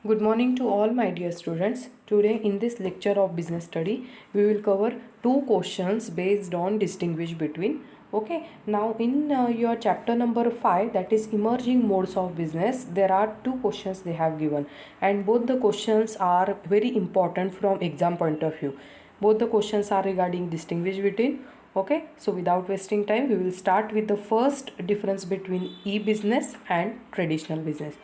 Good morning to all my dear students. Today in this lecture of business study, we will cover two questions based on distinguish between. Okay, now in your chapter number 5, that is emerging modes of business, there are two questions they have given, and both the questions are very important from exam point of view. Both the questions are regarding distinguish between. Okay, so without wasting time, we will start with the first difference between e-business and traditional business.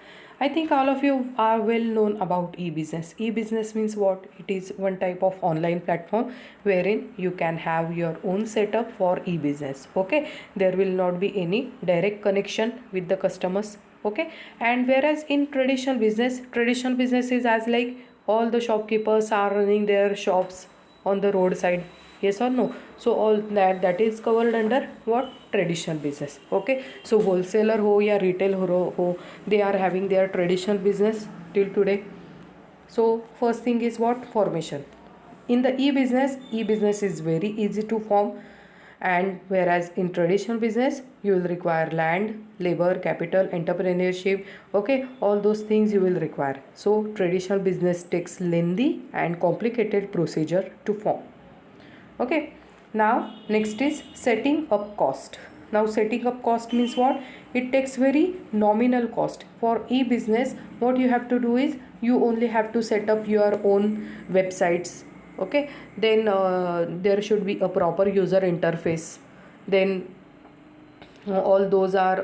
I think all of you are well known about e-business. E-business means what? It is one type of online platform wherein you can have your own setup for e-business. Okay, there will not be any direct connection with the customers. Okay, and whereas in traditional business is as like all the shopkeepers are running their shops on the roadside. Yes or no? So all that is covered under what? Traditional business. Okay, so wholesaler ho ya retail ho, they are having their traditional business till today. So first thing is what? Formation. In the e-business is very easy to form, and whereas in traditional business you will require land, labor, capital, entrepreneurship. Okay, all those things you will require. So traditional business takes lengthy and complicated procedure to form. Okay, now next is setting up cost. Now setting up cost means what? It takes very nominal cost. For e-business, what you have to do is you only have to set up your own websites. Okay, then there should be a proper user interface. Then all those are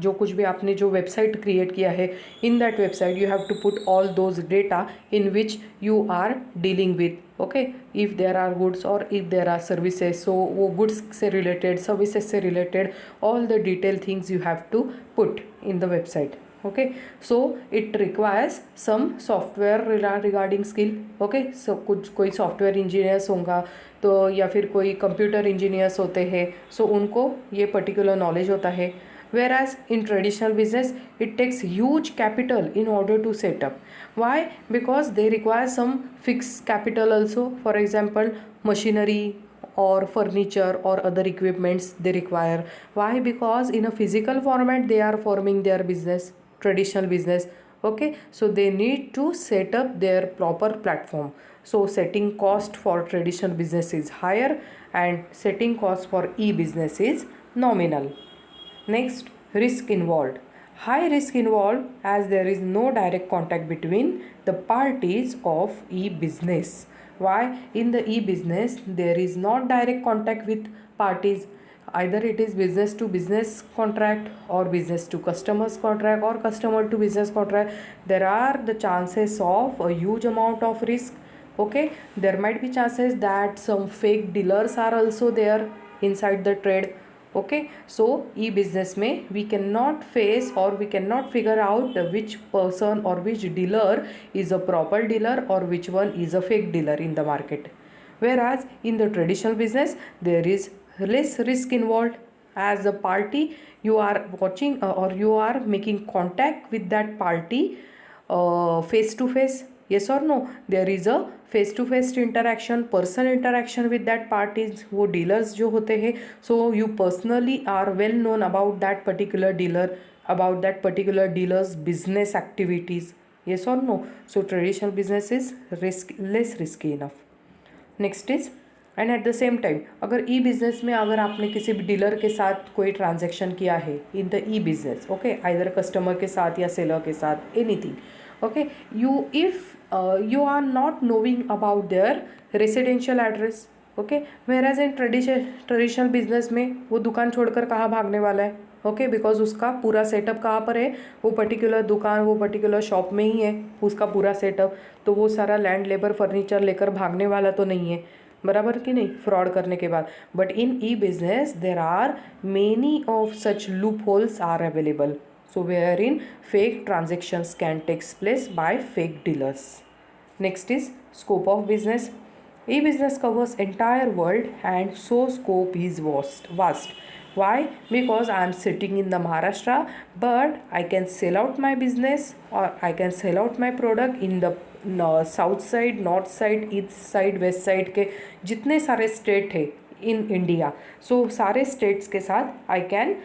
जो कुछ भी आपने जो website create किया है, in that website you have to put all those data in which you are dealing with. Okay, if there are goods और if there are services, so वो goods से रिलेटेड, सर्विसेज से related all the detail things you have to put in the website. Okay, so it requires some software regarding skill. Okay, so कुछ कोई software engineers होगा तो या फिर कोई कंप्यूटर इंजीनियर्स होते हैं, सो उनको ये पर्टिकुलर नॉलेज होता है. Whereas in traditional business, it takes huge capital in order to set up. Why? Because they require some fixed capital also. For example, machinery or furniture or other equipments they require. Why? Because in a physical format they are forming their business, traditional business. Okay, so they need to set up their proper platform. So setting cost for traditional business is higher and setting cost for e-business is nominal. Next, risk involved. High risk involved as there is no direct contact between the parties of e-business. Why? In the e-business there is not direct contact with parties. Either it is business to business contract or business to customers contract or customer to business contract. There are the chances of a huge amount of risk. Okay, there might be chances that some fake dealers are also there inside the trade. Okay, so e-business में we cannot face or we cannot figure out which person or which dealer is a proper dealer or which one is a fake dealer in the market. Whereas in the traditional business there is less risk involved, as a party you are watching or you are making contact with that party face to face. Yes or no? There is a face to face interaction, person interaction with that parties. वो dealers जो होते हैं, so you personally are well known about that particular dealer, about that particular dealers business activities. Yes और no? So traditional business is less risky enough. Next is, and at the same time अगर e business में अगर आपने किसी भी dealer के साथ कोई ट्रांजेक्शन किया है इन the E business, okay, either customer के साथ या सेलर के साथ, anything. Okay, if you are not knowing about their residential address. Okay, whereas in traditional business में वो दुकान छोड़कर कहाँ भागने वाला है. ओके, बिकॉज उसका पूरा सेटअप कहाँ पर है? वो पर्टिकुलर दुकान, वो पर्टिकुलर शॉप में ही है उसका पूरा सेटअप. तो वो सारा लैंड, लेबर, फर्नीचर लेकर भागने वाला तो नहीं है, बराबर कि नहीं, फ्रॉड करने के बाद. But in e business there are many of such loopholes are available. So wherein fake transactions can take place by fake dealers. Next is scope of business. E-business covers entire world and so scope is vast. Why? Because I am sitting in the Maharashtra, but I can sell out my business or I can sell out my product in the south side, north side, east side, west side के जितने सारे state है in India. सो सारे states के साथ I can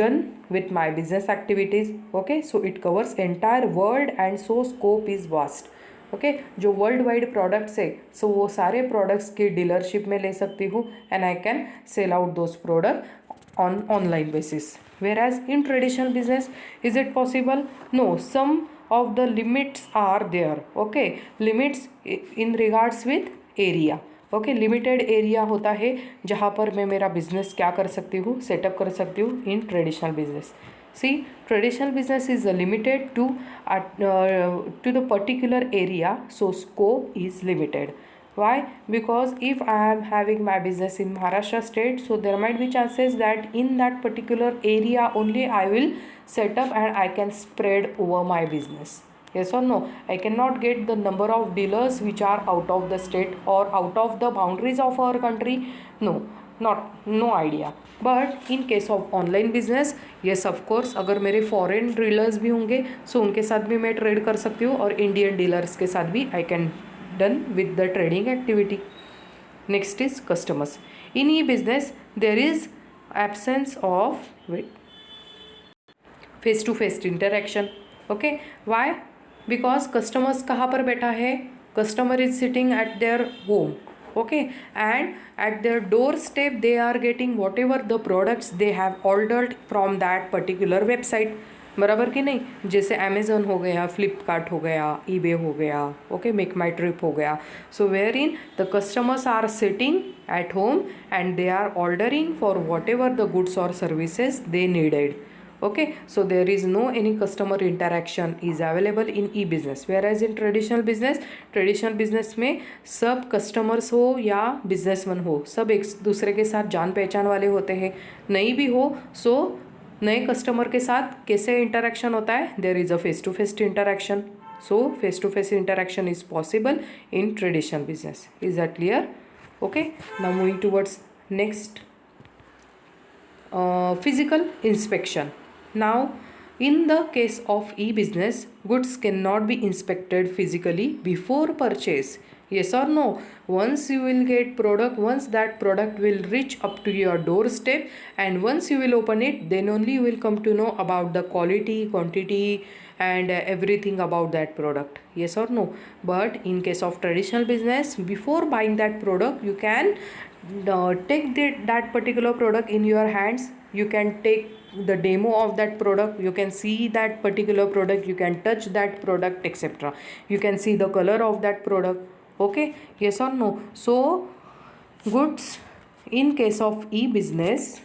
done with my business activities. Okay, so it covers entire world and so scope is vast. Okay जो world wide products है सो वो सारे प्रोडक्ट्स की डीलरशिप में ले सकती हूँ and I can sell out those product on online basis. Whereas in traditional business is it possible? No, some of the limits are there. Okay, limits in regards with area. Okay, limited area होता है जहाँ पर मैं मेरा business क्या कर सकती हूँ, सेटअप कर सकती हूँ in traditional business. See, traditional business is limited to the particular area, so scope is limited. Why? Because if I am having my business in Maharashtra state, so there might be chances that in that particular area only I will set up and I can spread over my business. Yes or no? I cannot get the number of dealers which are out of the state or out of the boundaries of our country. No, no idea. But in case of online business, yes of course, अगर मेरे foreign dealers भी होंगे सो उनके साथ भी मैं trade कर सकती हूँ और इंडियन डीलर्स के साथ भी I can done with the trading activity. Next is customers. In e-business there is absence of face-to-face interaction. Okay, why? Because customers कहाँ पर बैठा है? Customer is sitting at their home. Okay, and at their doorstep they are getting whatever the products they have ordered from that particular website. बराबर कि नहीं? जैसे Amazon हो गया, फ्लिपकार्ट हो गया, ईबे हो गया, ओके, मेक माई ट्रिप हो गया. So where in the customers are sitting at home and they are ordering for whatever the goods और services they needed. Okay, so there is no any customer interaction is available in e business. Whereas in traditional business में सब customers हो या businessman हो, सब एक दूसरे के साथ जान पहचान वाले होते हैं. नहीं भी हो सो नए कस्टमर के साथ कैसे इंटरेक्शन होता है? There is a face to face interaction. So face to face interaction is possible in traditional business. Is that clear? Okay, now moving towards next, physical inspection. Now in the case of e-business, goods cannot be inspected physically before purchase. Yes or no? Once you will get product, once that product will reach up to your doorstep and once you will open it, then only you will come to know about the quality, quantity and everything about that product. Yes or no? But in case of traditional business, before buying that product you can take that particular product in your hands. You can take the demo of that product, you can see that particular product, you can touch that product, etc. You can see the color of that product. Okay, yes or no? So goods in case of e-business,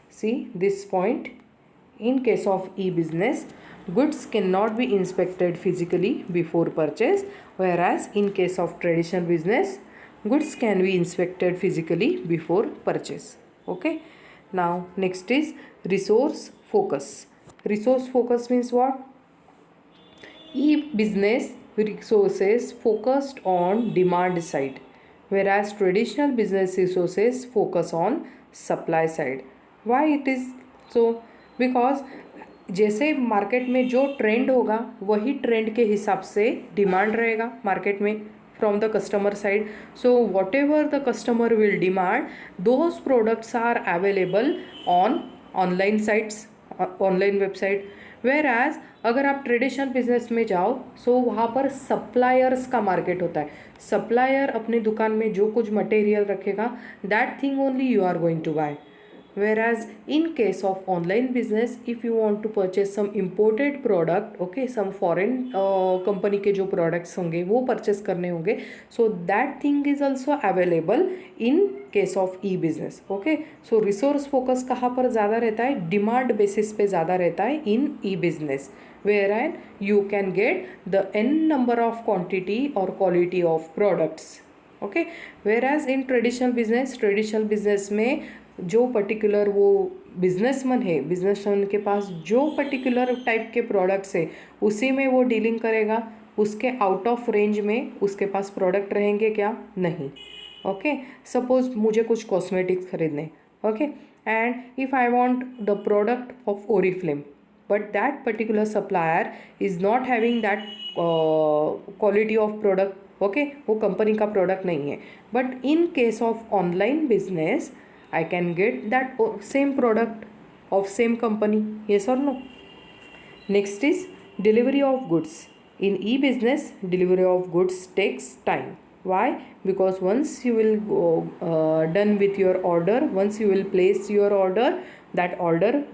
see this point, in case of e-business goods cannot be inspected physically before purchase, whereas in case of traditional business goods can be inspected physically before purchase. Okay, now next is resource focus. Resource focus means what? E-business resources focused on demand side, whereas traditional business resources focus on supply side. Why it is so? Because जैसे market में जो trend होगा वही trend के हिसाब से demand रहेगा market में from the customer side. So whatever the customer will demand, those products are available on online sites, online website. Whereas अगर आप ट्रेडिशनल बिजनेस में जाओ सो वहाँ पर सप्लायर्स का मार्केट होता है. सप्लायर अपनी दुकान में जो कुछ मटेरियल रखेगा that thing only you are going to buy. Whereas in case of online business, if you want to purchase some imported product, okay, some foreign company के जो products होंगे वो purchase करने होंगे, so that thing is also available in case of e-business. Okay, so resource focus कहाँ पर ज़्यादा रहता है? Demand basis पे ज़्यादा रहता है in e-business, wherein you can get the n number of quantity or quality of products. Okay, whereas in traditional business में जो पर्टिकुलर वो बिजनेसमैन के पास जो पर्टिकुलर टाइप के प्रोडक्ट्स है उसी में वो डीलिंग करेगा. उसके आउट ऑफ रेंज में उसके पास प्रोडक्ट रहेंगे क्या? नहीं. ओके, सपोज मुझे कुछ कॉस्मेटिक्स खरीदने, okay, and if I want the product of Oriflame but that particular supplier is not having that quality of product. Okay, वो कंपनी का प्रोडक्ट नहीं है. But in case of online business I can get that same product of same company? Yes or no? Next is delivery of goods. In e-business, delivery of goods takes time. Why? Because once you will go done with your order, once you will place your order, that order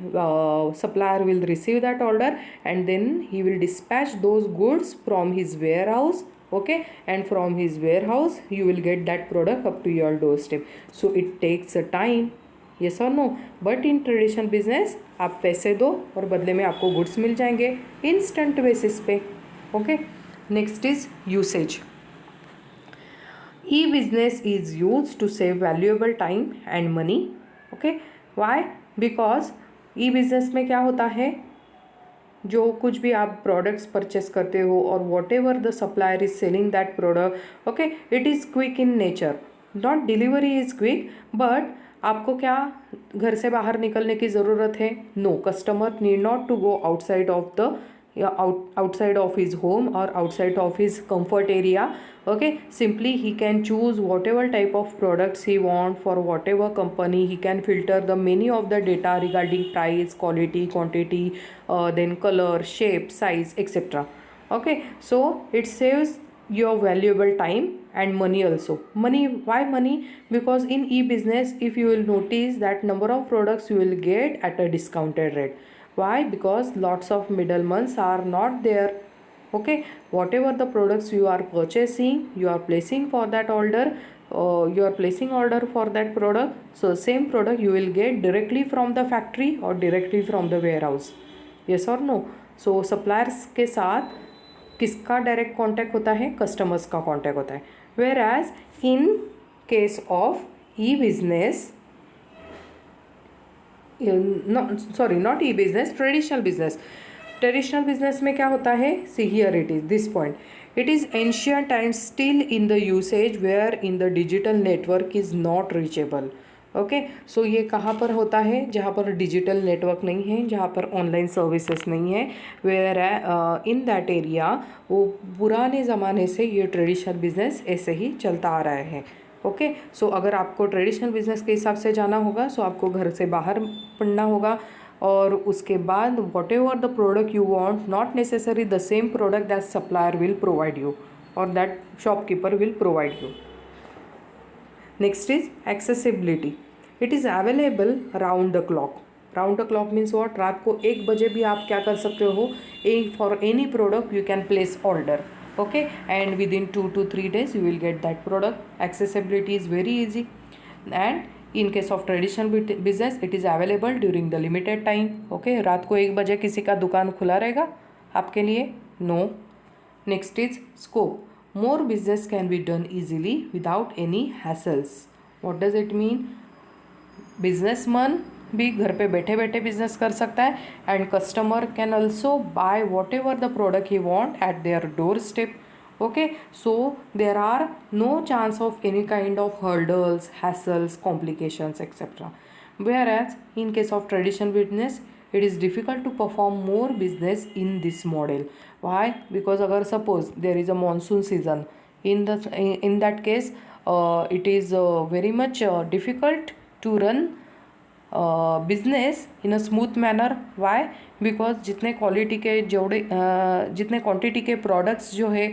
supplier will receive that order, and then he will dispatch those goods from his warehouse. Okay, and from his warehouse you will get that product up to your doorstep. So it takes a time. Yes और no. But in traditional business आप पैसे दो और बदले में आपको goods मिल जाएंगे इंस्टेंट बेसिस पे. Okay. Next is usage. E business is use to save valuable time and money. Okay. Why? Because e business में क्या होता है, जो कुछ भी आप प्रोडक्ट्स परचेस करते हो और whatever the supplier is selling that product, okay, it is quick in nature. Not delivery is quick, but आपको क्या घर से बाहर निकलने की ज़रूरत है? No. Customer need not to go outside of the outside of his home or outside of his comfort area. Okay, simply he can choose whatever type of products he want for whatever company. He can filter the many of the data regarding price, quality, quantity, then color, shape, size, etc. Okay, so it saves your valuable time and money also. Money, why money? Because in e-business, if you will notice that number of products you will get at a discounted rate. Why? Because lots of middlemen are not there. Okay, whatever the products you are purchasing, you are placing for that order, you are placing order for that product, so same product you will get directly from the factory or directly from the warehouse. Yes or no? So suppliers के साथ किसका direct contact होता है? Customers का contact होता है. Whereas in case of e business, not e business, traditional business. Traditional business में क्या होता है? See here it is this point. It is ancient and still in the usage where in the digital network is not reachable. Okay, so ये कहाँ पर होता है? जहाँ पर डिजिटल नेटवर्क नहीं है, जहाँ पर ऑनलाइन सर्विसेज नहीं है. वेयर इन दैट एरिया वो पुराने ज़माने से ये ट्रेडिशनल बिजनेस ऐसे ही चलता आ रहा है. ओके, सो अगर आपको ट्रेडिशनल बिजनेस के हिसाब से जाना होगा, सो आपको घर से बाहर पढ़ना होगा, और उसके बाद whatever the product you want, not necessary the same product that supplier will provide you और that shopkeeper will provide you. Next is accessibility. It is available round the clock. Round the clock means what? रात को 1 बजे भी आप क्या कर सकते हो? For any product you can place order. Okay, and within 2 to 3 days you will get that product. Accessibility is very easy, and in case of traditional business it is available during the limited time. Okay, रात को 1 बजे किसी का दुकान खुला रहेगा आपके लिए? No. Next is scope. More business can be done easily without any hassles. What does it mean? Businessman भी घर पे बैठे बैठे बिजनेस कर सकता है, and customer can also buy whatever the product he want at their doorstep. Okay, so there are no chance of any kind of hurdles, hassles, complications etcetera. Whereas in case of traditional business it is difficult to perform more business in this model. Why? Because अगर suppose there is a monsoon season, in that case it is very much difficult to run business in a smooth manner. Why? Because जितने quality के जितने quantity के products जो है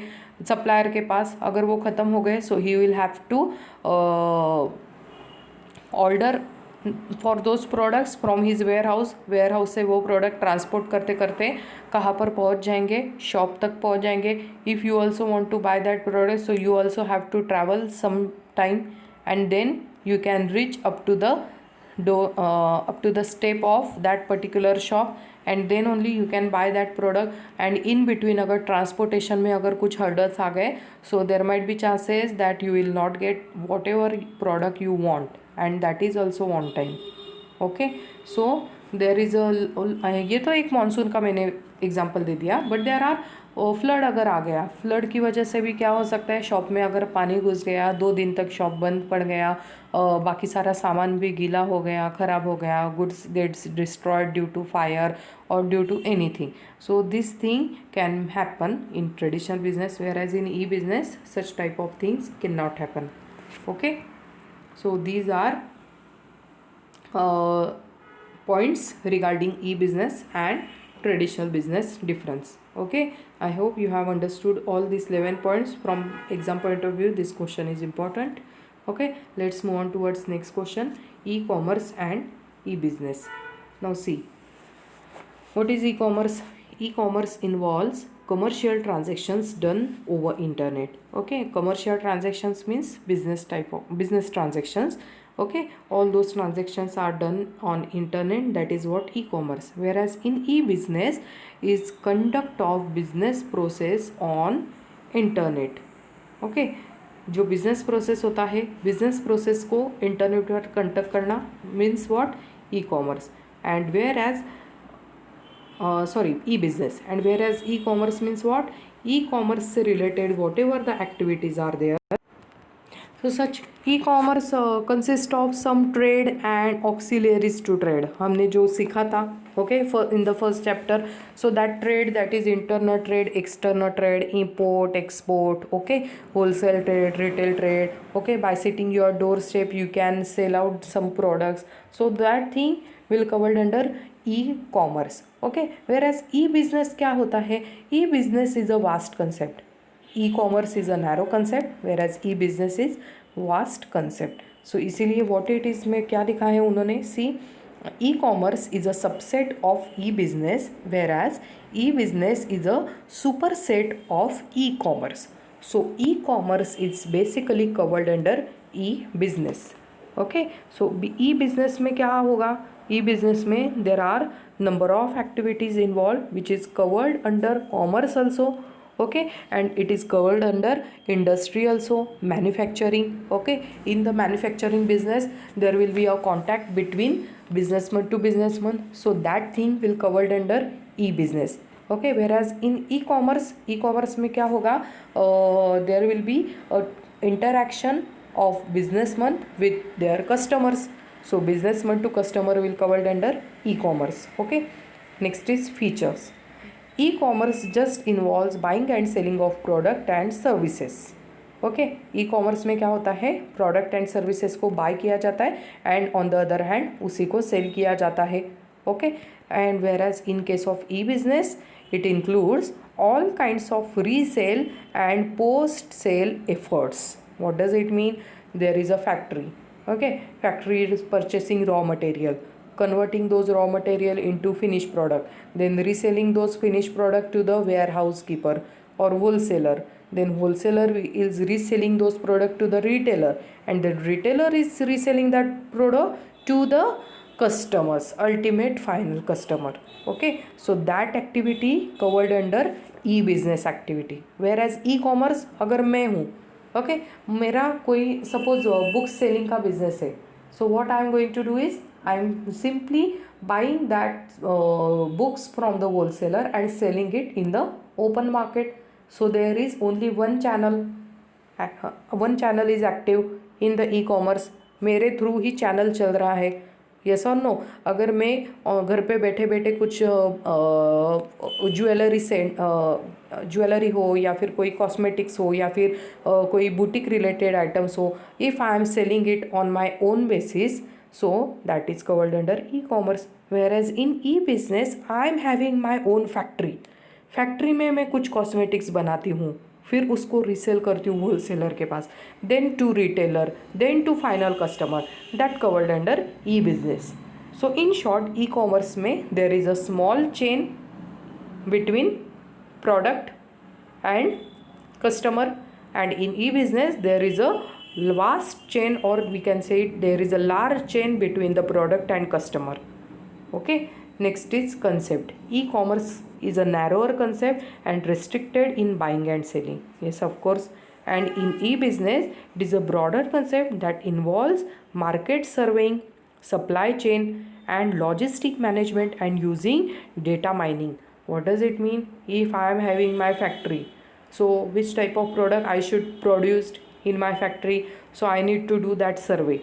supplier के पास, अगर वो ख़त्म हो गए, so he will have to order for those products from his warehouse से वो प्रोडक्ट ट्रांसपोर्ट करते करते कहाँ पर पहुँच जाएंगे? शॉप तक पहुँच जाएंगे. If you also want to buy that product, so you also have to travel some time, and then you can reach up to the step of that particular shop, and then only you can buy that product. And in between अगर transportation में अगर कुछ hurdles आ गए, so there might be chances that you will not get whatever product you want, and that is also on time. Okay, so there is ये तो एक monsoon का मैंने एग्जांपल दे दिया, बट देयर आर फ्लड. अगर आ गया, flood की वजह से भी क्या हो सकता है? शॉप में अगर पानी घुस गया, 2 दिन तक शॉप बंद पड़ गया, बाकी सारा सामान भी गीला हो गया, ख़राब हो गया, goods gets destroyed due to fire और due to anything. So this thing can happen in traditional business, whereas in e business such type of things can not happen. Okay, so these are points regarding e-business and traditional business difference. Okay, I hope you have understood all these 11 points. From exam point of view, this question is important. Okay, let's move on towards next question, e-commerce and e-business. Now see, what is e-commerce? E-commerce involves commercial transactions done over internet. Okay, commercial transactions means business type of business transactions. Okay, all those transactions are done on internet, that is what e-commerce. Whereas in e-business is conduct of business process on internet. Okay, जो business process होता है, business process को internet पर conduct करना means what, e commerce. And whereas e-business, and whereas e-commerce means what, e-commerce से related whatever the activities are there. So such e-commerce consist of some trade and auxiliaries to trade. हमने जो सीखा था, okay, in the first chapter. So that trade, that is internal trade, external trade, import, export, okay, wholesale trade, retail trade, okay, by sitting your doorstep you can sell out some products. So that thing will covered under e-commerce. Okay, whereas e-business क्या होता है, e-business is a vast concept. E-commerce is a narrow concept, whereas e-business is vast concept. So इसीलिए what it is में क्या लिखा है उन्होंने, see, e-commerce is a subset of e-business, whereas e-business is a superset of e-commerce. So e-commerce is basically covered under e-business. Okay, so e-business में क्या होगा, e-business में there are number of activities involved which is covered under commerce also. Okay, and it is covered under industry also, manufacturing. Okay, in the manufacturing business there will be a contact between businessman to businessman, so that thing will covered under e-business. Okay, whereas in e-commerce में क्या होगा, there will be a interaction of businessman with their customers. So businessman to customer will covered under e-commerce. Okay, next is features. E-commerce just involves buying and selling of product and services. Okay, e-commerce में क्या होता है, product and services को buy किया जाता है and on the other hand उसी को सेल किया जाता है. Okay, and whereas in case of e business it includes all kinds of resale and post sale efforts. What does it mean, there is a factory. Okay, factory is purchasing raw material, converting those raw material into finished product, then reselling those finished product to the warehouse keeper or wholesaler, then wholesaler is reselling those product to the retailer, and the retailer is reselling that product to the customers, ultimate final customer. Okay, so that activity covered under e-business activity. Whereas e-commerce अगर मैं हूँ, okay, मेरा कोई suppose books selling का business है, so what I am going to do is I am simply buying that books from the wholesaler and selling it in the open market. So there is only one channel is active in the e commerce. मेरे through ही channel चल रहा है. Yes और no, अगर मैं घर पे बैठे बैठे कुछ ज्वेलरी हो या फिर कोई कॉस्मेटिक्स हो या फिर कोई बुटीक रिलेटेड आइटम्स हो, if I am selling it on my own basis, so that is covered under e commerce. Whereas in e business I am having my own factory में मैं कुछ cosmetics बनाती हूँ, फिर उसको resale करती हूँ होलसेलर के पास, then to retailer, then to final customer, that covered under e business. So in short, e commerce में there is a small chain between product and customer, and in e business there is a vast chain, or we can say there is a large chain between the product and customer. Okay, next is concept. E-commerce is a narrower concept and restricted in buying and selling. Yes, of course. And in e-business, it is a broader concept that involves market surveying, supply chain, and logistic management and using data mining. What does it mean? If I am having my factory, so which type of product I should produce in my factory, so I need to do that survey.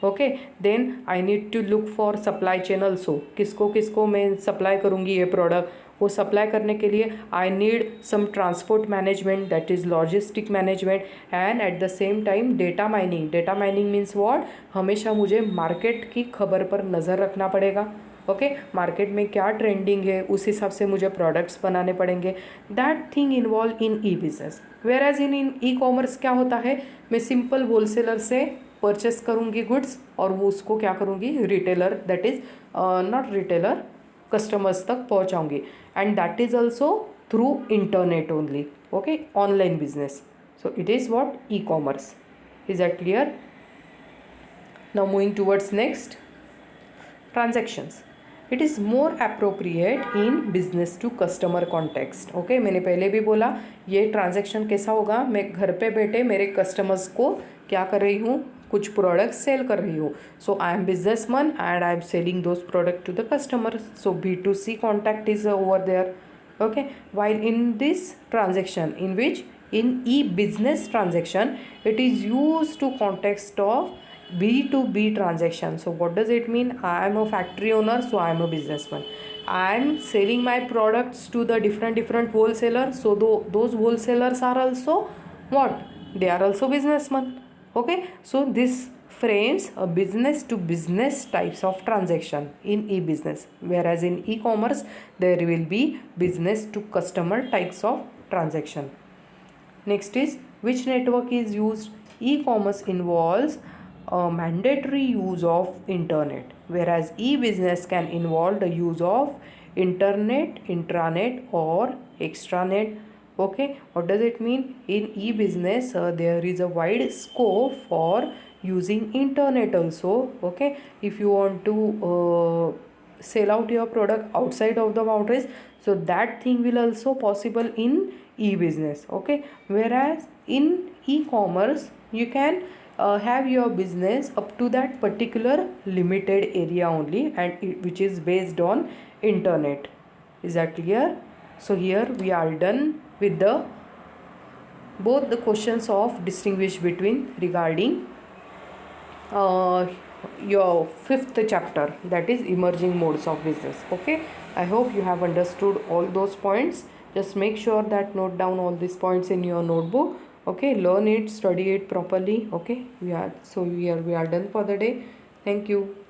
Okay, then I need to look for supply chain also. किसको मैं supply करूँगी ये product, वो supply करने के लिए I need some transport management, that is logistic management, and at the same time data mining. Data mining means what, हमेशा मुझे मार्केट की खबर पर नज़र रखना पड़ेगा. ओके मार्केट में क्या ट्रेंडिंग है उस हिसाब से मुझे प्रोडक्ट्स बनाने पड़ेंगे. That thing involve in e business. Whereas in e commerce क्या होता है, मैं सिंपल होलसेलर से परचेस करूँगी गुड्स और वो उसको क्या करूँगी, retailer that is not retailer, customers तक पहुँचाऊँगी. And that is also through internet only. Okay online business. So it is what e-commerce. Is that clear? Now moving towards next, transactions. It is more appropriate in business to customer context. Okay, मैंने पहले भी बोला ये transaction कैसा होगा, मैं घर पे बैठे मेरे कस्टमर्स को क्या कर रही हूँ, कुछ प्रोडक्ट्स सेल कर रही हूँ. So I am businessman and I am selling those product to the customer. So B2C contact is over there. Okay, while in this transaction in which in e-business transaction it is used to context of B2B transaction. So what does it mean? I am a factory owner, so I am a businessman. I am selling my products to the different wholesalers, so those wholesalers are also what, they are also businessmen. Okay, so this frames a business to business types of transaction in e-business, whereas in e-commerce there will be business to customer types of transaction. Next is which network is used. E-commerce involves a mandatory use of internet, whereas e-business can involve the use of internet, intranet or extranet. Okay, what does it mean? In e-business there is a wide scope for using internet also. Okay, if you want to sell out your product outside of the boundaries, so that thing will also possible in e-business. Okay, whereas in e-commerce you can have your business up to that particular limited area only, and which is based on internet. Is that clear? So here we are done with the both the questions of distinguish between regarding your fifth chapter, that is emerging modes of business. Okay, I hope you have understood all those points. Just make sure that note down all these points in your notebook. Okay, learn it, study it properly. Okay, we are done for the day. Thank you.